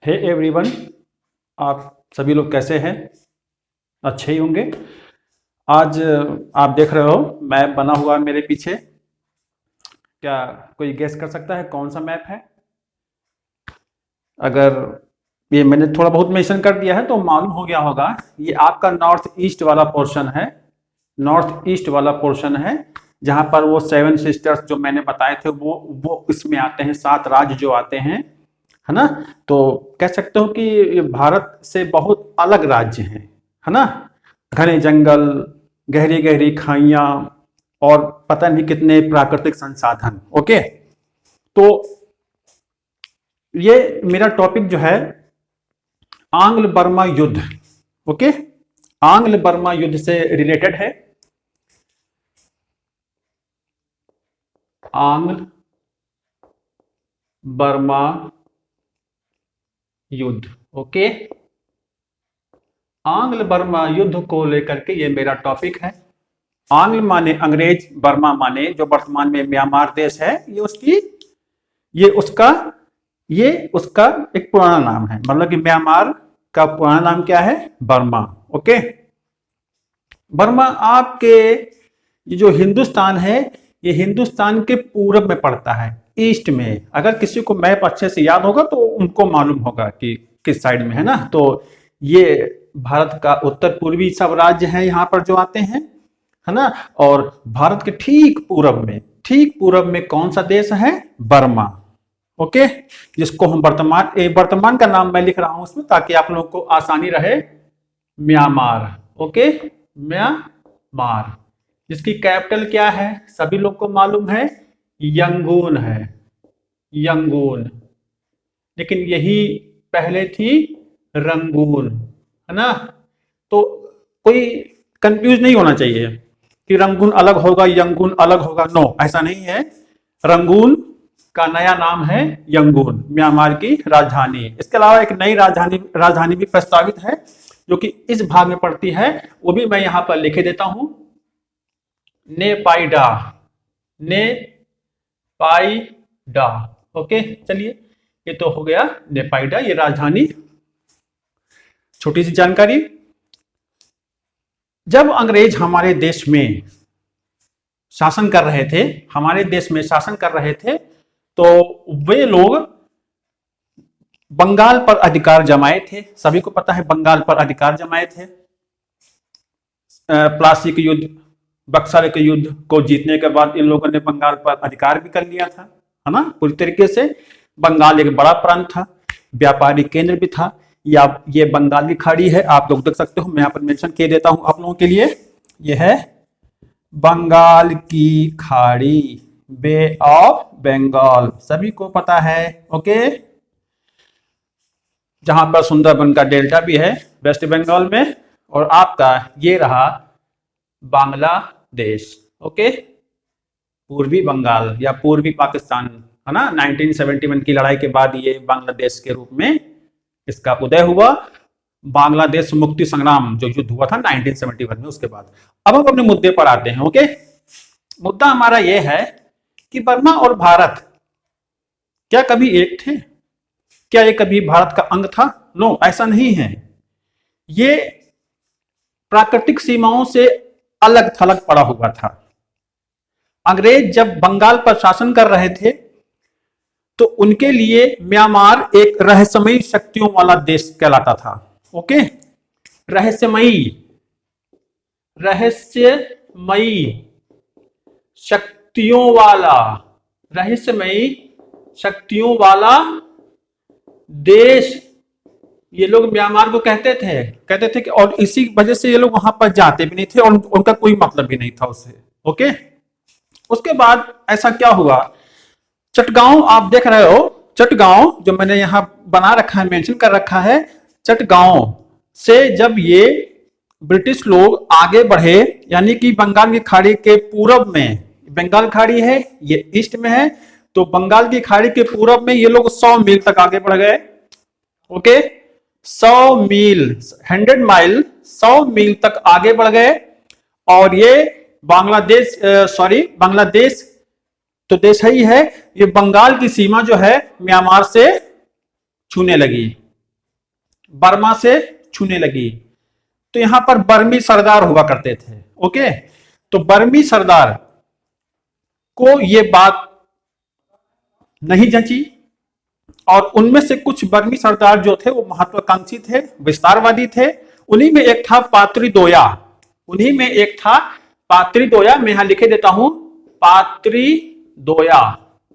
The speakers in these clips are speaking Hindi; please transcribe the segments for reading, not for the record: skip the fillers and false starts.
हे एवरीवन, आप सभी लोग कैसे हैं? अच्छे ही होंगे। आज आप देख रहे हो मैप बना हुआ है मेरे पीछे। क्या कोई गेस कर सकता है कौन सा मैप है? अगर ये मैंने थोड़ा बहुत मेंशन कर दिया है तो मालूम हो गया होगा। ये आपका नॉर्थ ईस्ट वाला पोर्शन है। नॉर्थ ईस्ट वाला पोर्शन है जहां पर वो 7 सिस्टर्स जो मैंने बताए थे वो इसमें आते हैं। 7 राज्य जो आते हैं, है ना। तो कह सकते हो कि ये भारत से बहुत अलग राज्य हैं, है ना। घने जंगल, गहरी गहरी खाइयां और पता नहीं कितने प्राकृतिक संसाधन। ओके, तो ये मेरा टॉपिक जो है आंग्ल बर्मा युद्ध। ओके, आंग्ल बर्मा युद्ध से रिलेटेड है। आंग्ल बर्मा युद्ध। ओके, आंग्ल बर्मा युद्ध को लेकर के ये मेरा टॉपिक है। आंग्ल माने अंग्रेज, बर्मा माने जो वर्तमान में म्यांमार देश है। ये उसका एक पुराना नाम है। मतलब कि म्यांमार का पुराना नाम क्या है? बर्मा। ओके, बर्मा आपके ये जो हिंदुस्तान है, ये हिंदुस्तान के पूरब में पड़ता है, ईस्ट में। अगर किसी को मैप अच्छे से याद होगा तो उनको मालूम होगा कि किस साइड में है ना। तो ये भारत का उत्तर पूर्वी सब राज्य है यहाँ पर जो आते हैं, है ना। और भारत के ठीक पूरब में कौन सा देश है? बर्मा। ओके, जिसको हम वर्तमान का नाम मैं लिख रहा हूं उसमें ताकि आप लोगों को आसानी रहे। म्यांमार। ओके, म्यांमार, जिसकी कैपिटल क्या है? सभी लोग को मालूम है, यंगून है। यंगून, लेकिन यही पहले थी रंगून, है ना। तो कोई कंफ्यूज नहीं होना चाहिए कि रंगून अलग होगा, यंगून अलग होगा। नो, ऐसा नहीं है। रंगून का नया नाम है यंगून, म्यांमार की राजधानी। इसके अलावा एक नई राजधानी भी प्रस्तावित है जो कि इस भाग में पड़ती है। वो भी मैं यहां पर लिखे देता हूं, नेपाइडा। नेपाइडा। ओके, चलिए, ये तो हो गया नेपाइडा, ये राजधानी। छोटी सी जानकारी, जब अंग्रेज हमारे देश में शासन कर रहे थे तो वे लोग बंगाल पर अधिकार जमाए थे। सभी को पता है बंगाल पर अधिकार जमाए थे। प्लासी के युद्ध, बक्सर के युद्ध को जीतने के बाद इन लोगों ने बंगाल पर अधिकार भी कर लिया था, है ना। पूरी तरीके से बंगाल एक बड़ा प्रांत था, व्यापारिक केंद्र भी था। या ये बंगाली खाड़ी है, आप लोग देख सकते हो, मैं यहाँ पर मेंशन किए देता हूं आप लोगों के लिए। ये है बंगाल की खाड़ी, बे ऑफ बंगाल, सभी को पता है। ओके, जहां पर सुंदरबन का डेल्टा भी है वेस्ट बंगाल में। और आपका ये रहा बांग्लादेश। ओके, पूर्वी बंगाल या पूर्वी पाकिस्तान, है ना। 1971 की लड़ाई के बाद ये बांग्लादेश के रूप में इसका उदय हुआ। बांग्लादेश मुक्ति संग्राम जो युद्ध हुआ था 1971 में, उसके बाद। अब हम अपने मुद्दे पर आते हैं। ओके, मुद्दा हमारा यह है कि बर्मा और भारत क्या कभी एक थे? क्या ये कभी भारत का अंग था? नो, ऐसा नहीं है। ये प्राकृतिक सीमाओं से अलग थलग पड़ा हुआ था। अंग्रेज जब बंगाल पर शासन कर रहे थे तो उनके लिए म्यांमार एक रहस्यमयी शक्तियों वाला देश कहलाता था। ओके, रहस्यमयी शक्तियों वाला देश ये लोग म्यांमार को कहते थे कि, और इसी वजह से ये लोग वहां पर जाते भी नहीं थे और उनका कोई मतलब भी नहीं था उससे। ओके, उसके बाद ऐसा क्या हुआ? चटगांव आप देख रहे हो, चटगांव जो मैंने यहां बना रखा है, मेंशन कर रखा है। चटगांव से जब ये ब्रिटिश लोग आगे बढ़े, यानी कि बंगाल की खाड़ी के पूरब में, बंगाल खाड़ी है ये ईस्ट में है, तो बंगाल की खाड़ी के पूरब में ये लोग 100 मील तक आगे बढ़ गए। ओके, 100 मील, 100 माइल, 100 मील तक आगे बढ़ गए। और ये बांग्लादेश तो देश ही है, ये बंगाल की सीमा जो है म्यांमार से छूने लगी। बर्मा से छूने लगी। तो यहां पर बर्मी सरदार हुआ करते थे। ओके, तो बर्मी सरदार को ये बात नहीं जंची और उनमें से कुछ बर्मी सरदार जो थे वो महत्वाकांक्षी थे, विस्तारवादी थे। उन्हीं में एक था पात्री दोया। उन्हीं में एक था पात्री दोया। मैं यहां लिखे देता हूं पात्री दोया।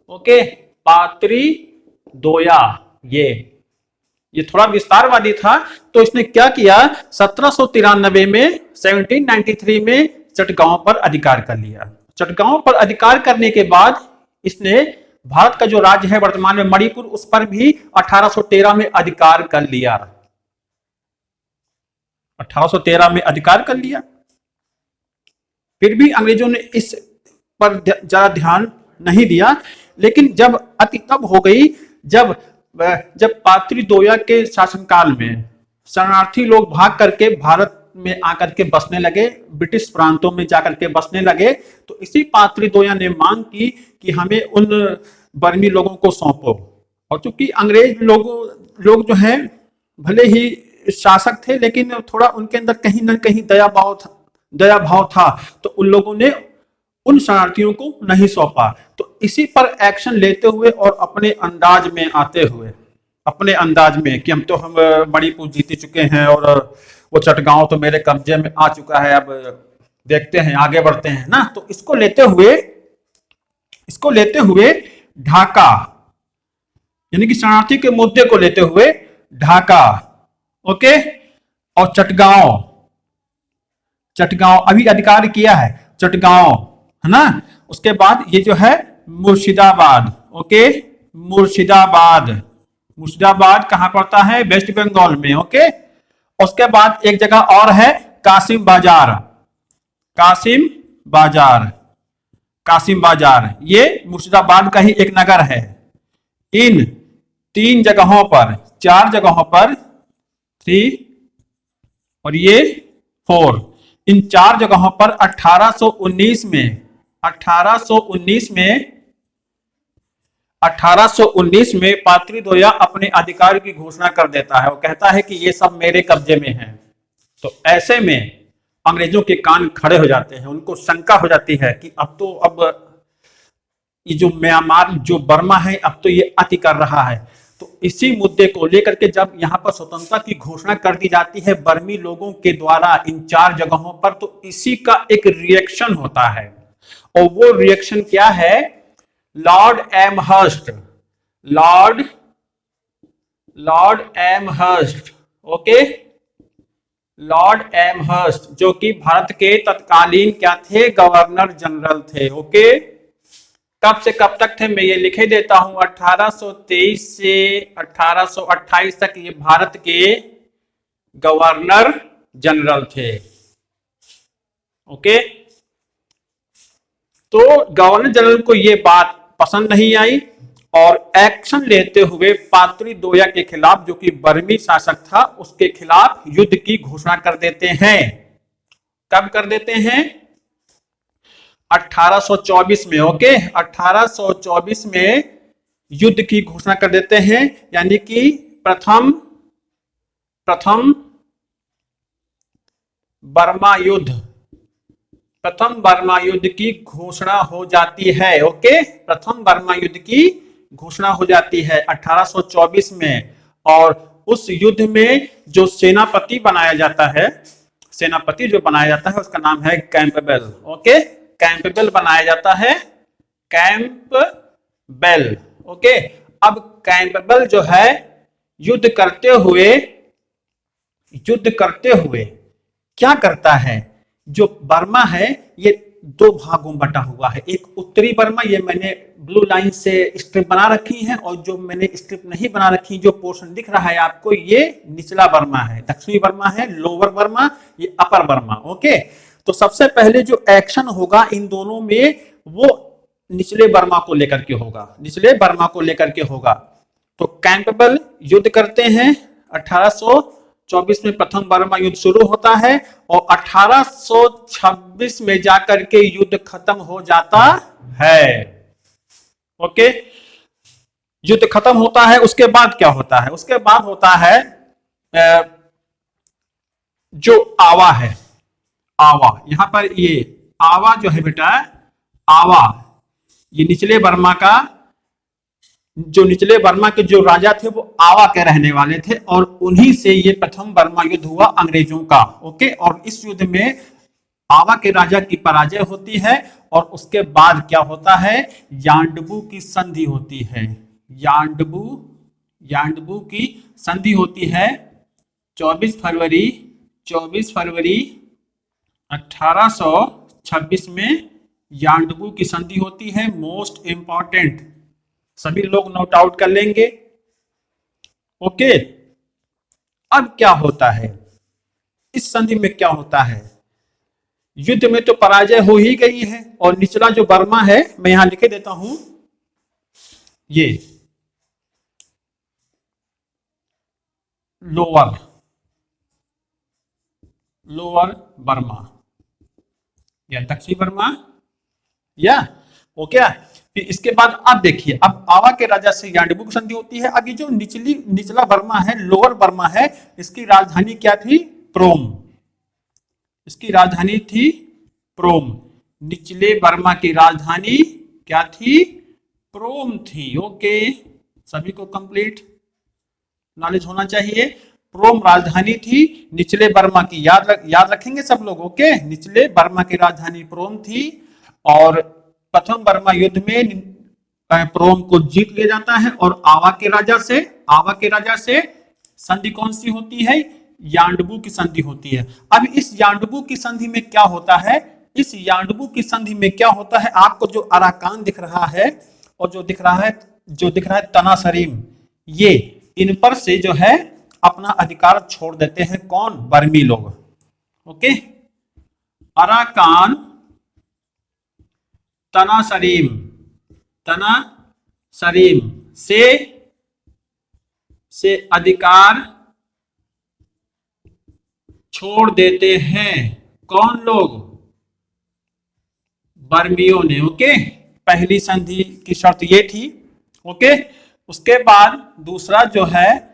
ओके, पात्री दोया ये थोड़ा विस्तारवादी था। तो इसने क्या किया, 1793 में 1793 में चटगांव पर अधिकार कर लिया। चटगांव पर अधिकार करने के बाद इसने भारत का जो राज्य है वर्तमान में मणिपुर, उस पर भी 1813 में अधिकार कर लिया। 1813 में अधिकार कर लिया। फिर भी अंग्रेजों ने इस पर ज्यादा ध्यान नहीं दिया। लेकिन जब अति तब हो गई जब पात्री दोया के शासनकाल में शरणार्थी लोग भाग करके भारत में आकर के बसने लगे, ब्रिटिश प्रांतों में जाकर के बसने लगे। तो इसी पात्री दोया ने मांग की कि हमें उन बर्मी लोगों को सौंपो। और चूंकि अंग्रेज लोग जो हैं भले ही शासक थे, लेकिन थोड़ा उनके अंदर कहीं ना कहीं दया भाव था। तो उन लोगों ने उन शरणार्थियों को नहीं सौंपा। तो इसी पर एक्शन लेते हुए और अपने अंदाज में आते हुए, अपने अंदाज में कि हम मणिपुर जीत चुके हैं और वो चटगांव तो मेरे कब्जे में आ चुका है, अब देखते हैं आगे बढ़ते हैं ना। तो इसको लेते हुए ढाका, यानी कि शरणार्थी के मुद्दे को लेते हुए ढाका, ओके, और चटगांव अभी अधिकार किया है, चटगांव है ना। उसके बाद ये जो है मुर्शिदाबाद। ओके, मुर्शिदाबाद कहां पड़ता है, वेस्ट बंगाल में। ओके, उसके बाद एक जगह और है कासिम बाजार। ये मुर्शिदाबाद का ही एक नगर है। इन 4 जगहों पर 3 और ये 4, इन 4 जगहों पर 1819 में पात्री दोया अपने अधिकार की घोषणा कर देता है और कहता है कि ये सब मेरे कब्जे में है। तो ऐसे में अंग्रेजों के कान खड़े हो जाते हैं। उनको शंका हो जाती है कि अब ये जो म्यांमार, जो बर्मा है, अब तो ये अति कर रहा है। तो इसी मुद्दे को लेकर के जब यहाँ पर स्वतंत्रता की घोषणा कर दी जाती है बर्मी लोगों के द्वारा इन 4 जगहों पर, तो इसी का एक रिएक्शन होता है। और वो रिएक्शन क्या है, लॉर्ड एमहर्स्ट, जो कि भारत के तत्कालीन क्या थे, गवर्नर जनरल थे। ओके, कब से कब तक थे मैं ये लिखे देता हूं, 1823 से 1828 तक ये भारत के गवर्नर जनरल थे। ओके, तो गवर्नर जनरल को ये बात पसंद नहीं आई और एक्शन लेते हुए पात्री दोया के खिलाफ, जो कि बर्मी शासक था, उसके खिलाफ युद्ध की घोषणा कर देते हैं। कब कर देते हैं, 1824 में। ओके, 1824 में युद्ध की घोषणा कर देते हैं, यानी कि प्रथम बर्मा युद्ध की घोषणा हो जाती है। ओके, प्रथम बर्मा युद्ध की घोषणा हो जाती है 1824 में। और उस युद्ध में जो सेनापति बनाया जाता है उसका नाम है कैंपबेल। ओके, कैंपबेल बनाया जाता है, कैंपबेल। ओके, अब कैंपबेल जो है युद्ध करते हुए क्या करता है, जो बर्मा है ये 2 भागों में बटा हुआ है। एक उत्तरी बर्मा, ये मैंने ब्लू लाइन से स्ट्रिप बना रखी है, और जो मैंने स्ट्रिप नहीं बना रखी, जो पोर्शन दिख रहा है आपको, ये निचला बर्मा है, दक्षिणी बर्मा है, लोअर बर्मा, ये अपर बर्मा। ओके, तो सबसे पहले जो एक्शन होगा इन दोनों में, वो निचले बर्मा को लेकर के होगा। तो कैंपबेल युद्ध करते हैं, 1824 में प्रथम बर्मा युद्ध शुरू होता है और 1826 में जाकर के युद्ध खत्म हो जाता है। ओके, युद्ध खत्म होता है। उसके बाद क्या होता है, उसके बाद होता है जो आवा है, आवा, यहां पर ये आवा जो है बेटा, आवा, ये निचले बर्मा का, जो निचले बर्मा के जो राजा थे वो आवा के रहने वाले थे, और उन्हीं से ये प्रथम बर्मा युद्ध हुआ अंग्रेजों का। ओके, और इस युद्ध में आवा के राजा की पराजय होती है, और उसके बाद क्या होता है, यांडबू की संधि होती है। यांडबू की संधि होती है 24 फरवरी 1826 में यांडबू की संधि होती है। मोस्ट इंपॉर्टेंट, सभी लोग नोट आउट कर लेंगे। ओके, अब क्या होता है इस संधि में, क्या होता है, युद्ध में तो पराजय हो ही गई है, और निचला जो बर्मा है, मैं यहां लिखे देता हूं, ये लोअर बर्मा या दक्षिणी बर्मा, या ओके। फिर इसके बाद अब देखिए, अब आवा के राजा से यांडबू की संधि होती है। अब ये जो निचला बर्मा है, लोअर बर्मा है, इसकी राजधानी क्या थी, प्रोम, इसकी राजधानी थी प्रोम। निचले बर्मा की राजधानी क्या थी, प्रोम थी। ओके, सभी को कंप्लीट नॉलेज होना चाहिए। प्रोम राजधानी थी निचले बर्मा की, याद रखेंगे सब लोग। ओके, निचले बर्मा की राजधानी प्रोम थी, और प्रथम बर्मा युद्ध में प्रोम को जीत लिया जाता है, और आवा के राजा से संधि कौन सी होती है, यांडबू की संधि होती है। अब इस यांडबू की संधि में क्या होता है, इस यांडबू की संधि में क्या होता है, आपको जो अराकान दिख रहा है, और जो दिख रहा है तनासरीम, ये इन पर से जो है अपना अधिकार छोड़ देते हैं, कौन, बर्मी लोग। ओके, अराकान तनासरीम से अधिकार छोड़ देते हैं, कौन लोग, बर्मियों ने। ओके, पहली संधि की शर्त ये थी। ओके, उसके बाद दूसरा जो है,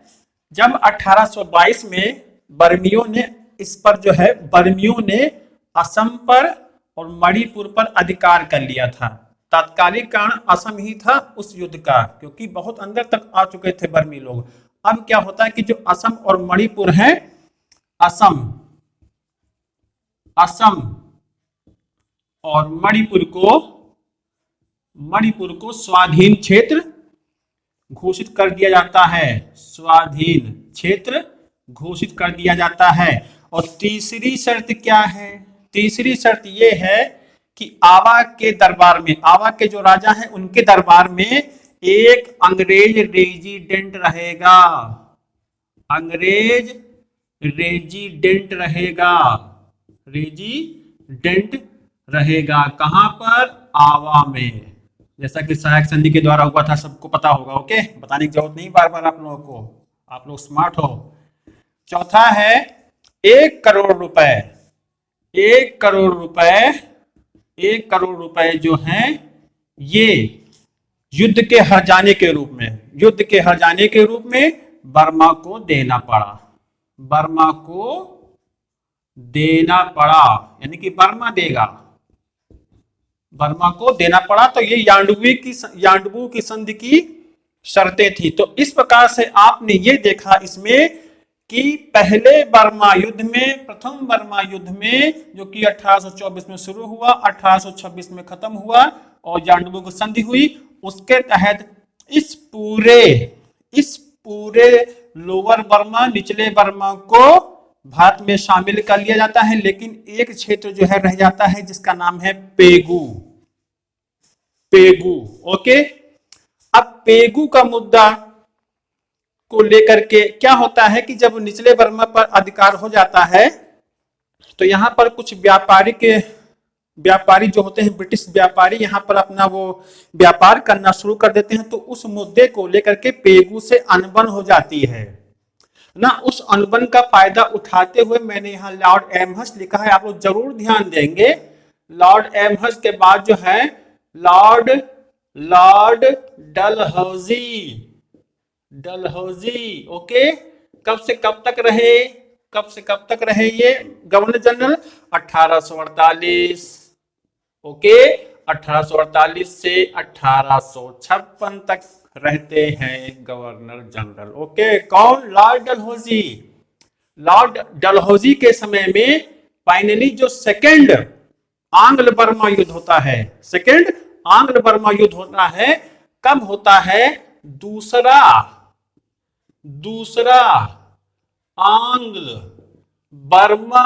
जब 1822 में बर्मियों ने असम पर और मणिपुर पर अधिकार कर लिया था। तात्कालिक कारण असम ही था उस युद्ध का, क्योंकि बहुत अंदर तक आ चुके थे बर्मी लोग। अब क्या होता है कि जो असम और मणिपुर है, असम और मणिपुर को स्वाधीन क्षेत्र घोषित कर दिया जाता है, स्वाधीन क्षेत्र घोषित कर दिया जाता है। और तीसरी शर्त क्या है, तीसरी शर्त यह है कि आवा के दरबार में, आवा के जो राजा हैं उनके दरबार में एक अंग्रेज रेजिडेंट रहेगा, अंग्रेज रेजिडेंट रहेगा, कहां पर, आवा में, जैसा कि सहायक संधि के द्वारा हुआ था, सबको पता होगा। ओके, बताने की जरूरत नहीं बार बार आप लोगों को, आप लोग स्मार्ट हो। चौथा है 1 करोड़ रुपए, 1 करोड़ रुपए जो हैं ये युद्ध के हर जाने के रूप में बर्मा को देना पड़ा, यानी कि बर्मा देगा, बर्मा को देना पड़ा। तो ये यांडबू की संधि की शर्तें थी। तो इस प्रकार से आपने ये देखा इसमें कि पहले बर्मा युद्ध में, प्रथम बर्मा युद्ध में, जो कि 1824 में शुरू हुआ, 1826 में खत्म हुआ और यांडबू की संधि हुई, उसके तहत इस पूरे लोअर बर्मा, निचले बर्मा को भारत में शामिल कर लिया जाता है। लेकिन एक क्षेत्र जो है रह जाता है जिसका नाम है पेगू। ओके, अब पेगू का मुद्दा को लेकर के क्या होता है कि जब निचले बर्मा पर अधिकार हो जाता है तो यहां पर कुछ व्यापारी जो होते हैं, ब्रिटिश व्यापारी, यहां पर अपना वो व्यापार करना शुरू कर देते हैं। तो उस मुद्दे को लेकर के पेगू से अनबन हो जाती है ना। उस अनबन का फायदा उठाते हुए मैंने यहाँ लॉर्ड एमहर्स्ट लिखा है, आप लोग जरूर ध्यान देंगे। लॉर्ड एमहर्स्ट के बाद जो है लॉर्ड डलहौजी। ओके, कब से कब तक रहे, कब से कब तक रहे ये गवर्नर जनरल? 1848। ओके, 1848 से 1856 तक रहते हैं गवर्नर जनरल। ओके, कौन? लॉर्ड डलहौजी। लॉर्ड डलहौजी के समय में फाइनली जो सेकेंड आंग्ल बर्मा युद्ध होता है, सेकेंड आंग्ल बर्मा युद्ध होता है, कब होता है? दूसरा आंग्ल बर्मा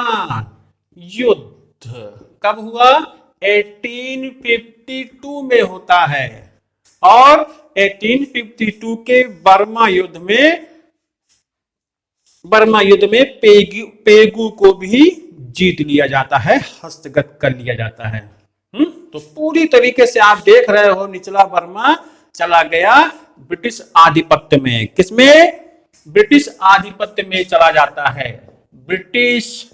युद्ध कब हुआ? 1852 में होता है। और 1852 के बर्मा युद्ध में पेगु को भी जीत लिया जाता है, हस्तगत कर लिया जाता है। तो पूरी तरीके से आप देख रहे हो निचला बर्मा चला गया ब्रिटिश आधिपत्य में। किसमें? ब्रिटिश आधिपत्य में चला जाता है, ब्रिटिश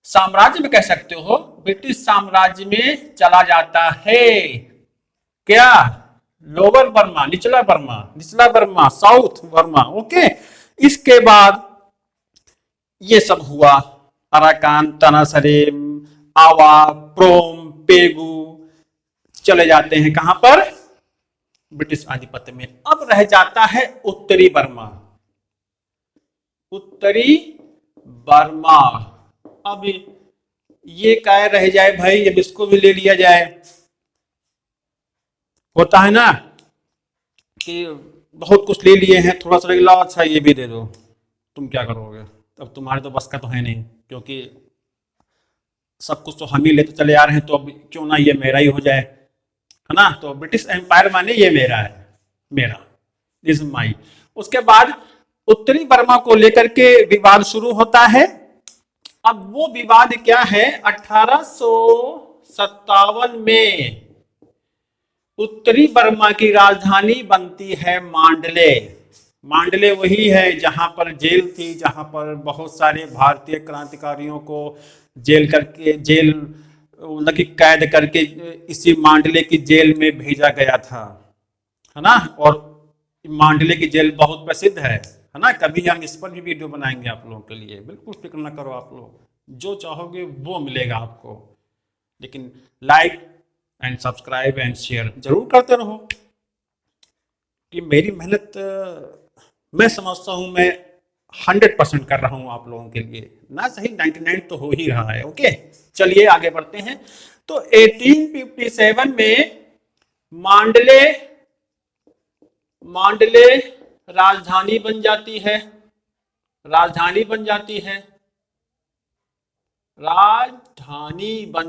साम्राज्य में कह सकते हो, ब्रिटिश साम्राज्य में चला जाता है। क्या? लोअर बर्मा, निचला बर्मा, साउथ बर्मा। ओके, इसके बाद ये सब हुआ, अराकान, तनासरेम, आवा, प्रोम, पेगु चले जाते हैं कहां पर? ब्रिटिश आधिपत्य में। अब रह जाता है उत्तरी बर्मा। अब ये क्या रह जाए भाई, अब इसको भी ले लिया जाए। होता है ना कि बहुत कुछ ले लिए हैं, थोड़ा सा लाओ, अच्छा ये भी दे दो, तुम क्या करोगे? अब तुम्हारे तो बस का तो है नहीं, क्योंकि सब कुछ तो हम ही लेते चले आ रहे हैं, तो अब क्यों ना ये मेरा ही हो जाए, है ना? तो ब्रिटिश एम्पायर माने ये मेरा है, मेरा, इज माई। उसके बाद उत्तरी बर्मा को लेकर के विवाद शुरू होता है। अब वो विवाद क्या है? 1857 में उत्तरी बर्मा की राजधानी बनती है मांडले। मांडले वही है जहां पर जेल थी, जहां पर बहुत सारे भारतीय क्रांतिकारियों को जेल कैद करके इसी मांडले की जेल में भेजा गया था, है ना? और मांडले की जेल बहुत प्रसिद्ध है ना? कभी हम इस पर भी वीडियो बनाएंगे आप लोगों के लिए, बिल्कुल फिक्र ना करो, आप लोग जो चाहोगे वो मिलेगा आपको। लेकिन like and subscribe and share जरूर करते रहो, कि मेरी मेहनत मैं समझता हूं मैं 100% कर रहा हूं आप लोगों के लिए, ना सही 99 तो हो ही रहा है। ओके, चलिए आगे बढ़ते हैं। तो 1857 में मांडले राजधानी बन जाती है, राजधानी बन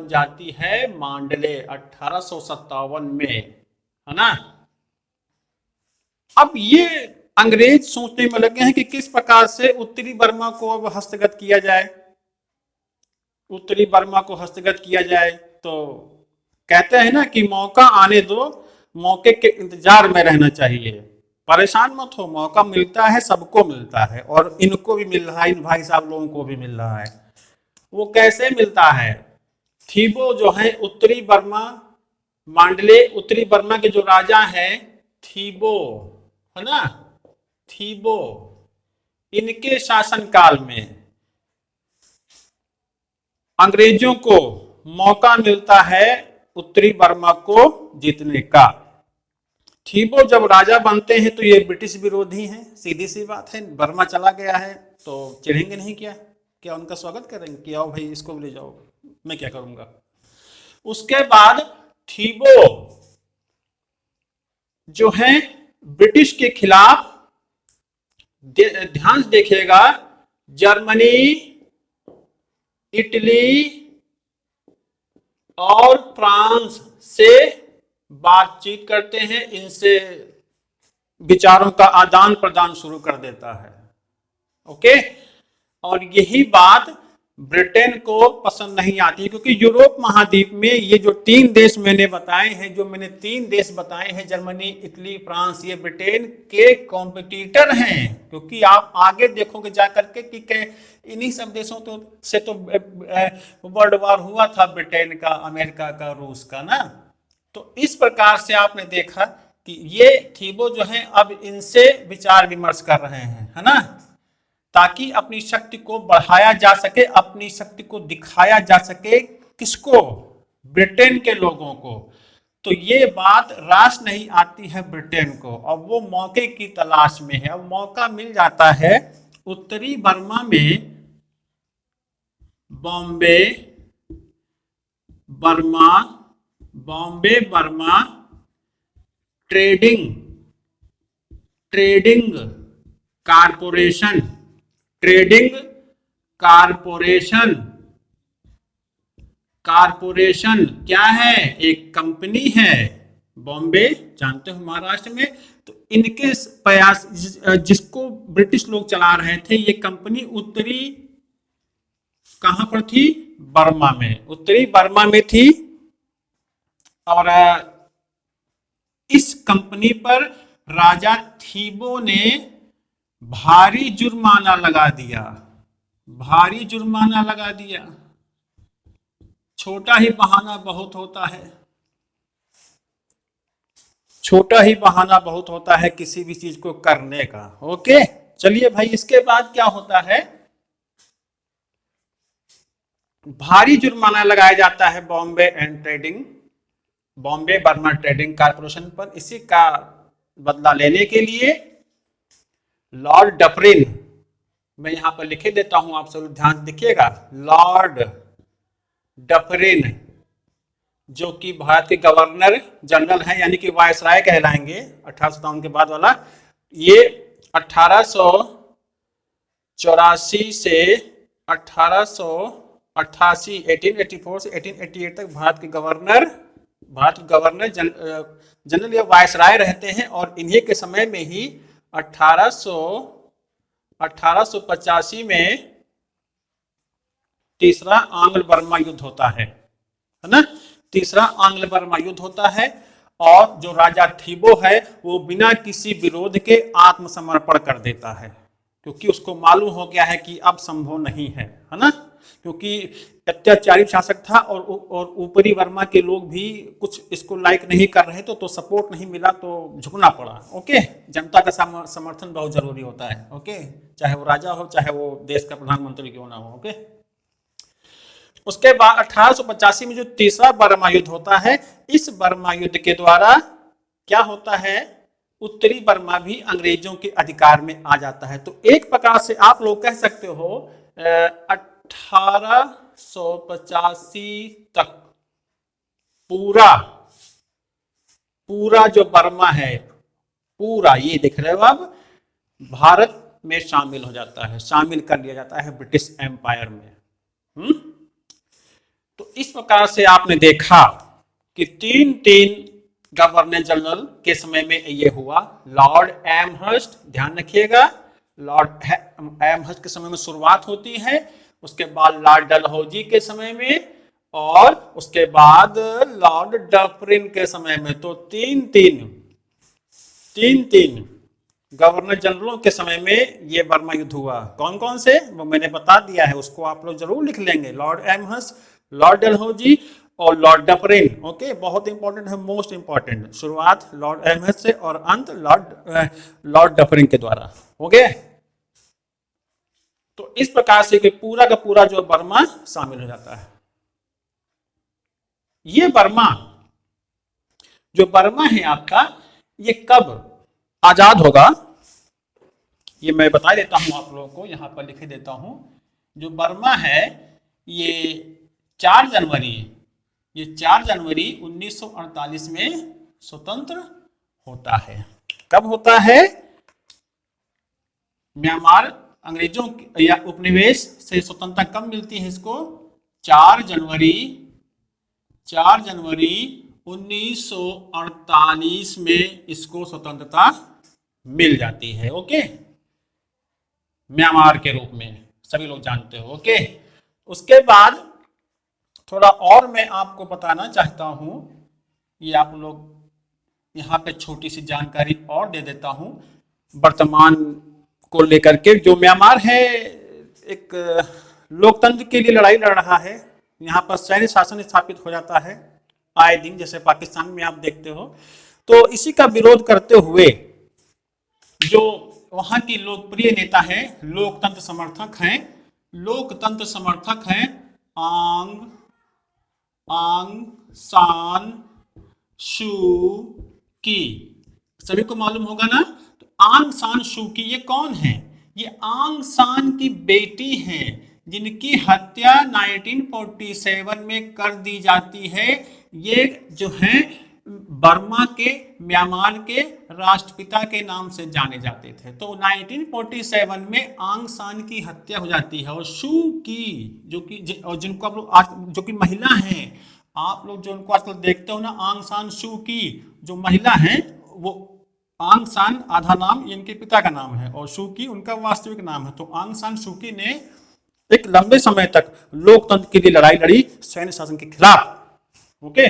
जाती है मांडले 1857 में, है ना? अब ये अंग्रेज सोचने में लगे हैं कि किस प्रकार से उत्तरी बर्मा को अब हस्तगत किया जाए, उत्तरी बर्मा को हस्तगत किया जाए। तो कहते हैं ना कि मौका आने दो, मौके के इंतजार में रहना चाहिए, परेशान मत हो, मौका मिलता है, सबको मिलता है, और इनको भी मिल रहा है, इन भाई साहब लोगों को भी मिल रहा है। वो कैसे मिलता है? थीबो जो है उत्तरी बर्मा, मांडले उत्तरी बर्मा के जो राजा हैं थीबो, है ना? थीबो, इनके शासनकाल में अंग्रेजों को मौका मिलता है उत्तरी बर्मा को जीतने का। थीबो जब राजा बनते हैं तो ये ब्रिटिश विरोधी हैं, सीधी सी बात है। बर्मा चला गया है तो चिढ़ेंगे नहीं क्या? क्या उनका स्वागत करेंगे कि आओ भाई इसको भी ले जाओ, मैं क्या करूंगा? उसके बाद थीबो जो है ब्रिटिश के खिलाफ, ध्यान से देखिएगा, जर्मनी, इटली और फ्रांस से बातचीत करते हैं, इनसे विचारों का आदान प्रदान शुरू कर देता है। ओके, और यही बात ब्रिटेन को पसंद नहीं आती, क्योंकि यूरोप महाद्वीप में ये जो 3 देश मैंने बताए हैं, जर्मनी, इटली, फ्रांस, ये ब्रिटेन के कॉम्पिटिटर हैं। क्योंकि आप आगे देखोगे जाकर के कि इन्हीं सब देशों से तो वर्ल्ड वॉर हुआ था, ब्रिटेन का, अमेरिका का, रूस का ना। तो इस प्रकार से आपने देखा कि ये थीबो जो है अब इनसे विचार विमर्श कर रहे हैं, है ना, ताकि अपनी शक्ति को बढ़ाया जा सके, अपनी शक्ति को दिखाया जा सके। किसको? ब्रिटेन के लोगों को। तो ये बात रास नहीं आती है ब्रिटेन को। अब वो मौके की तलाश में है। अब मौका मिल जाता है उत्तरी बर्मा में, Bombay Burma trading corporation, corporation क्या है? एक कंपनी है। बॉम्बे जानते हो महाराष्ट्र में, तो इनके प्रयास, जिसको ब्रिटिश लोग चला रहे थे, ये कंपनी उत्तरी कहां पर थी? बर्मा में, उत्तरी बर्मा में थी। और इस कंपनी पर राजा थीबो ने भारी जुर्माना लगा दिया। छोटा ही बहाना बहुत होता है किसी भी चीज को करने का। ओके, चलिए भाई, इसके बाद क्या होता है? भारी जुर्माना लगाया जाता है बॉम्बे बर्मा ट्रेडिंग कारपोरेशन पर। इसी का बदला लेने के लिए लॉर्ड डफरिन, मैं यहां पर लिखे देता हूं, आप सब ध्यान देखिएगा, लॉर्ड डफरिन, जो कि भारत के गवर्नर जनरल हैं, यानी कि वायसराय कहलाएंगे 1857 के बाद वाला। ये 1884 से 1888 1884 से 1888 तक भारत के गवर्नर जनरल या वायसराय रहते हैं। और इन्हीं के समय में ही 1885 में तीसरा आंग्ल बर्मा युद्ध होता है ना, तीसरा आंग्ल बर्मा युद्ध होता है। और जो राजा थीबो है वो बिना किसी विरोध के आत्मसमर्पण कर देता है, क्योंकि उसको मालूम हो गया है कि अब संभव नहीं है ना, क्योंकि अत्याचारी शासक था और ऊपरी बर्मा के लोग भी कुछ इसको लाइक नहीं कर रहे, तो सपोर्ट नहीं मिला, तो झुकना पड़ा। ओके, जनता का समर्थन बहुत जरूरी होता है। ओके, चाहे वो राजा हो, चाहे वो देश का प्रधानमंत्री क्यों ना हो। ओके, उसके बाद 1885 में जो तीसरा बर्मा युद्ध होता है, इस बर्मा युद्ध के द्वारा क्या होता है? उत्तरी बर्मा भी अंग्रेजों के अधिकार में आ जाता है। तो एक प्रकार से आप लोग कह सकते हो 1885 तक पूरा जो बर्मा है, पूरा ये देख रहे हो अब, भारत में शामिल हो जाता है, शामिल कर लिया जाता है ब्रिटिश एम्पायर में। तो इस प्रकार से आपने देखा कि तीन गवर्नर जनरल के समय में ये हुआ। लॉर्ड एमहर्स्ट, ध्यान रखिएगा, लॉर्ड एमहर्स्ट के समय में शुरुआत होती है, उसके बाद लॉर्ड डलहौजी के समय में, और उसके बाद लॉर्ड डफरिन के समय में। तो तीन गवर्नर जनरलों के समय में ये बर्मा युद्ध हुआ। कौन कौन से, वो मैंने बता दिया है, उसको आप लोग जरूर लिख लेंगे। लॉर्ड एमहर्स्ट, लॉर्ड डलहौजी और लॉर्ड डफरिन। ओके, बहुत इंपॉर्टेंट है, मोस्ट इंपॉर्टेंट। शुरुआत लॉर्ड एमहर्स्ट से और अंत लॉर्ड डफरिन के द्वारा। ओके, तो इस प्रकार से कि पूरा का पूरा जो बर्मा शामिल हो जाता है। ये जो बर्मा है आपका, ये कब आजाद होगा, ये मैं बता देता हूं आप लोगों को, यहां पर लिखे देता हूं। जो बर्मा है ये 4 जनवरी 1948 में स्वतंत्र होता है। कब होता है? म्यांमार अंग्रेजों या उपनिवेश से स्वतंत्रता कब मिलती है इसको? 4 जनवरी 1948 में इसको स्वतंत्रता मिल जाती है। ओके, म्यांमार के रूप में, सभी लोग जानते हो। ओके, उसके बाद थोड़ा और मैं आपको बताना चाहता हूं, ये आप लोग यहाँ पे छोटी सी जानकारी और दे देता हूं वर्तमान को लेकर के। जो म्यांमार है एक लोकतंत्र के लिए लड़ाई लड़ रहा है, यहाँ पर सैन्य शासन स्थापित हो जाता है आए दिन, जैसे पाकिस्तान में आप देखते हो। तो इसी का विरोध करते हुए जो वहां की लोकप्रिय नेता है, लोकतंत्र समर्थक हैं आंग आंग सान शू की। सभी को मालूम होगा ना। तो आंग सान शू की ये कौन है? ये आंग सान की बेटी है, जिनकी हत्या 1947 में कर दी जाती है। ये जो है बर्मा के, म्यांमार के राष्ट्रपिता के नाम से जाने जाते थे। तो 1947 में आंग सान की हत्या हो जाती है और शू की, जो कि और जिनको आप लोग आज, जो कि महिला हैं, आप लोग जो उनको आजकल देखते हो ना, आंग सान शू की जो महिला हैं, वो आंग सान आधा नाम इनके पिता का नाम है और शू की उनका वास्तविक नाम है। तो आंग सान शू की ने एक लंबे समय तक लोकतंत्र के लिए लड़ाई लड़ी सैन्य शासन के खिलाफ। ओके,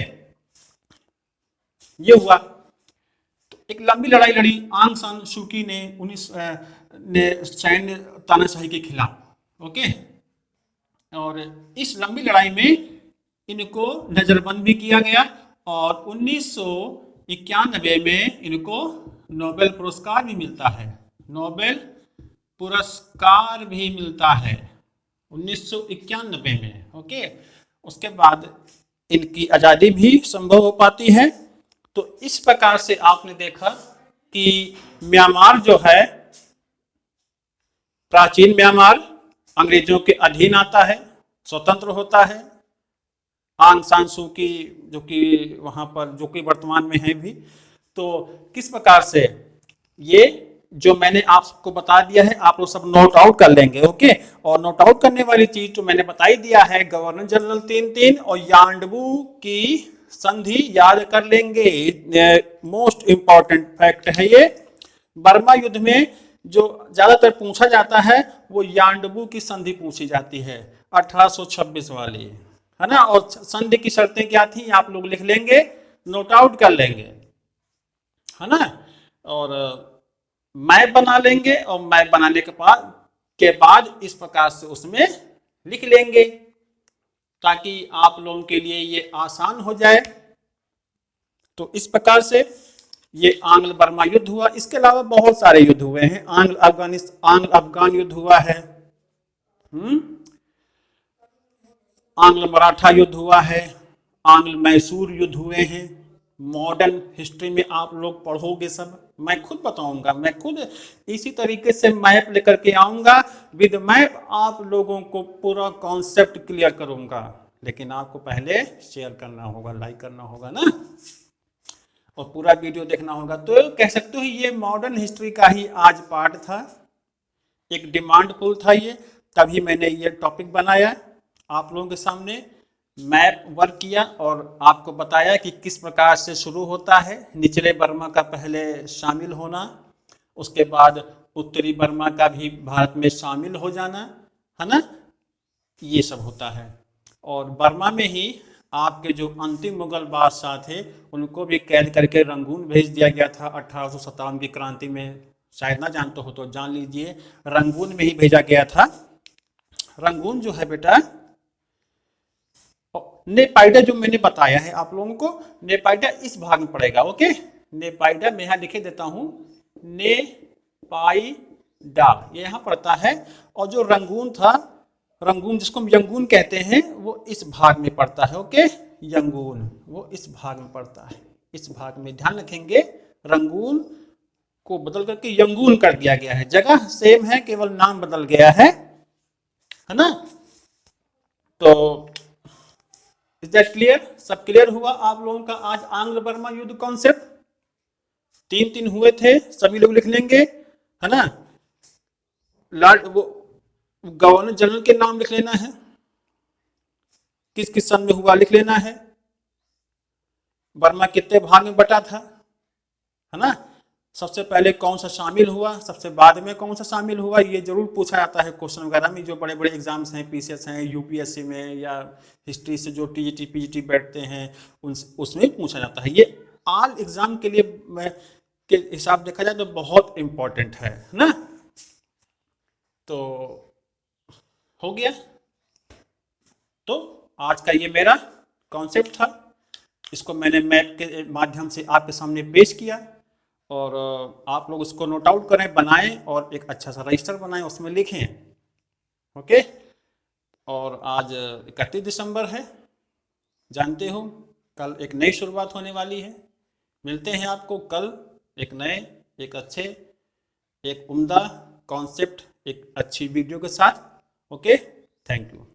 ये हुआ। तो एक लंबी लड़ाई लड़ी आंग सान शू की ने सैन्य तानाशाही के खिलाफ। ओके, और इस लंबी लड़ाई में इनको नजरबंद भी किया गया और 1991 में इनको नोबेल पुरस्कार भी मिलता है। नोबेल पुरस्कार भी मिलता है 1991 में। ओके, उसके बाद इनकी आजादी भी संभव हो पाती है। तो इस प्रकार से आपने देखा कि म्यांमार जो है, प्राचीन म्यांमार अंग्रेजों के अधीन आता है, स्वतंत्र होता है। आंग सान सू की जो कि वहां पर, जो कि वर्तमान में है भी। तो किस प्रकार से ये जो मैंने आपको बता दिया है, आप लोग सब नोट आउट कर लेंगे। ओके, और नोट आउट करने वाली चीज तो मैंने बता ही दिया है, गवर्नर जनरल 3-3 और यांडबू की संधि याद कर लेंगे। मोस्ट इंपॉर्टेंट फैक्ट है ये। बर्मा युद्ध में जो ज्यादातर पूछा जाता है वो यांडबू की संधि पूछी जाती है, 1826 वाली, है ना। और संधि की शर्तें क्या थी आप लोग लिख लेंगे, नोट आउट कर लेंगे, है ना। और मैप बना लेंगे और मैप बनाने के बाद इस प्रकार से उसमें लिख लेंगे ताकि आप लोगों के लिए ये आसान हो जाए। तो इस प्रकार से ये आंग्ल बर्मा युद्ध हुआ। इसके अलावा बहुत सारे युद्ध हुए हैं। आंग्ल अफगान युद्ध हुआ है, आंग्ल मराठा युद्ध हुआ है, आंग्ल मैसूर युद्ध हुए हैं। मॉडर्न हिस्ट्री में आप लोग पढ़ोगे सब, मैं खुद बताऊंगा, मैं खुद इसी तरीके से मैप लेकर के आऊंगा। विद मैप आप लोगों को पूरा कॉन्सेप्ट क्लियर करूंगा, लेकिन आपको पहले शेयर करना होगा, लाइक करना होगा ना, और पूरा वीडियो देखना होगा। तो कह सकते हो ये मॉडर्न हिस्ट्री का ही आज पार्ट था, एक डिमांड पुल था ये, तभी मैंने ये टॉपिक बनाया आप लोगों के सामने। मैप वर्क किया और आपको बताया कि किस प्रकार से शुरू होता है। निचले बर्मा का पहले शामिल होना, उसके बाद उत्तरी बर्मा का भी भारत में शामिल हो जाना, है ना, ये सब होता है। और बर्मा में ही आपके जो अंतिम मुगल बादशाह थे उनको भी कैद करके रंगून भेज दिया गया था 1857 की क्रांति में। शायद ना जानते हो तो जान लीजिए, रंगून में ही भेजा गया था। रंगून जो है बेटा, नेपाइडा जो मैंने बताया है आप लोगों को, नेपाइडा इस भाग में पड़ेगा। ओके, नेपाइडा मैं यहां लिखे देता हूं, नेपाइडा ये यहां पड़ता है। और जो रंगून था, रंगून जिसको हम यंगून कहते हैं, वो इस भाग में पड़ता है। ओके, यंगून वो इस भाग में पड़ता है। इस भाग में ध्यान रखेंगे, रंगून को बदल करके यंगून कर दिया गया है। जगह सेम है, केवल नाम बदल गया है ना। तो इज दैट क्लियर? सब क्लियर हुआ आप लोगों का आज आंग्ल बर्मा युद्ध कॉन्सेप्ट? 3-3 हुए थे, सभी लोग लिख लेंगे, है ना। वो गवर्नर जनरल के नाम लिख लेना है, किस किस सन में हुआ लिख लेना है, बर्मा कितने भाग में बटा था, है ना। सबसे पहले कौन सा शामिल हुआ, सबसे बाद में कौन सा शामिल हुआ, ये जरूर पूछा जाता है क्वेश्चन वगैरह में। जो बड़े बड़े एग्जाम्स हैं, पीसीएस हैं, यूपीएससी में, या हिस्ट्री से जो टीजीटी पीजीटी बैठते हैं उसमें पूछा जाता है। ये ऑल एग्जाम के लिए के हिसाब देखा जाए तो बहुत इंपॉर्टेंट है ना। तो हो गया। तो आज का ये मेरा कॉन्सेप्ट था। इसको मैंने मैप के माध्यम से आपके सामने पेश किया, और आप लोग उसको नोट आउट करें, बनाएं और एक अच्छा सा रजिस्टर बनाएं, उसमें लिखें। ओके, और आज 31 दिसंबर है, जानते हो कल एक नई शुरुआत होने वाली है। मिलते हैं आपको कल एक नए, एक अच्छे, एक उम्दा कॉन्सेप्ट, एक अच्छी वीडियो के साथ। Okay, thank you.